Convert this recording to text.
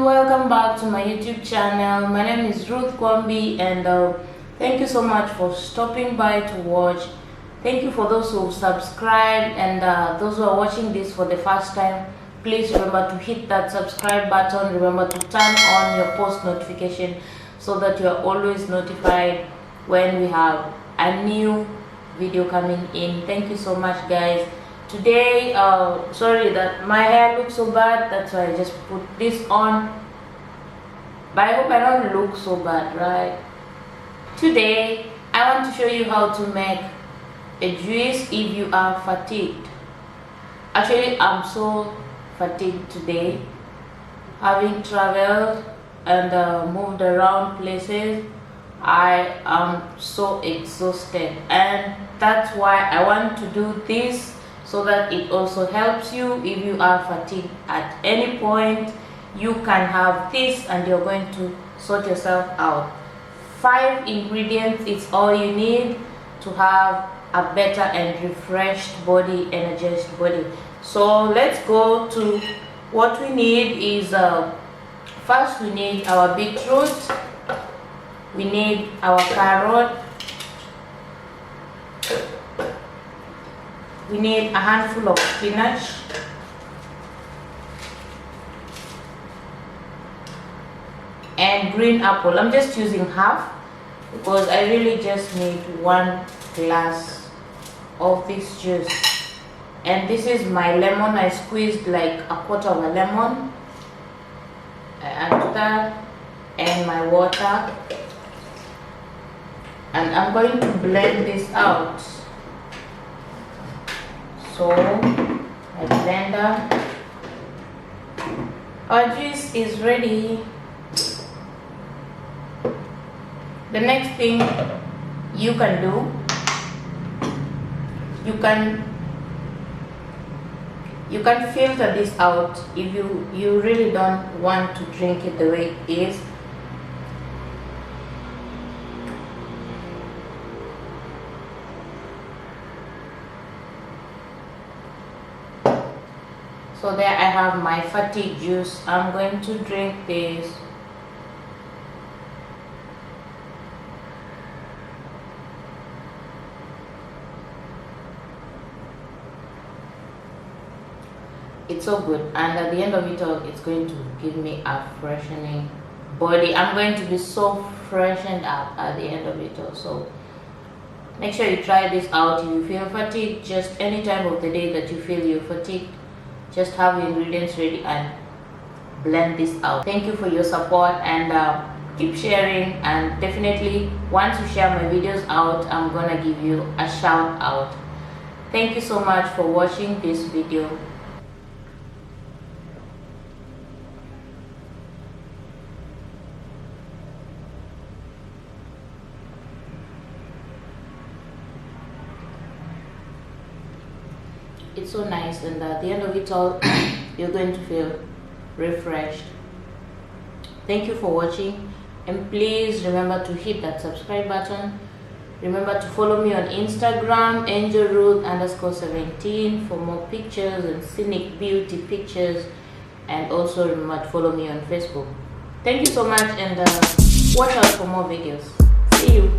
Welcome back to my YouTube channel. My name is Ruth Kwamby, and thank you so much for stopping by to watch. Thank you for those who subscribed, and those who are watching this for the first time. Please remember to hit that subscribe button. Remember to turn on your post notification so that you are always notified when we have a new video coming in. Thank you so much, guys. Today, sorry that my hair looks so bad, that's why I just put this on, but I hope I don't look so bad, right? Today I want to show you how to make a juice if you are fatigued. Actually, I'm so fatigued today, having traveled and moved around places. I am so exhausted, and that's why I want to do this, so that it also helps you if you are fatigued at any point. You can have this and you're going to sort yourself out. 5 ingredients is all you need to have a better and refreshed body, energized body. So let's go to what we need. Is first we need our beetroot, we need our carrot, we need a handful of spinach, and green apple. I'm just using half because I really just need 1 glass of this juice. And this is my lemon. I squeezed like a quarter of a lemon. I add that and my water, and I'm going to blend this out. So my blender, our juice is ready. The next thing you can do, you can filter this out if you really don't want to drink it the way it is. So there I have my fatigue juice. I'm going to drink this. It's so good, and at the end of it all, it's going to give me a freshening body. I'm going to be so freshened up at the end of it all. So make sure you try this out. If you feel fatigued, just any time of the day that you feel you're fatigued, just have the ingredients ready and blend this out. Thank you for your support, and keep sharing, and definitely once you share my videos out, I'm gonna give you a shout out. Thank you so much for watching this video. It's so nice, and at the end of it all, you're going to feel refreshed. Thank you for watching, and please remember to hit that subscribe button. Remember to follow me on Instagram, angelruth_17, for more pictures and scenic beauty pictures, and also remember to follow me on Facebook. Thank you so much, and watch out for more videos. See you.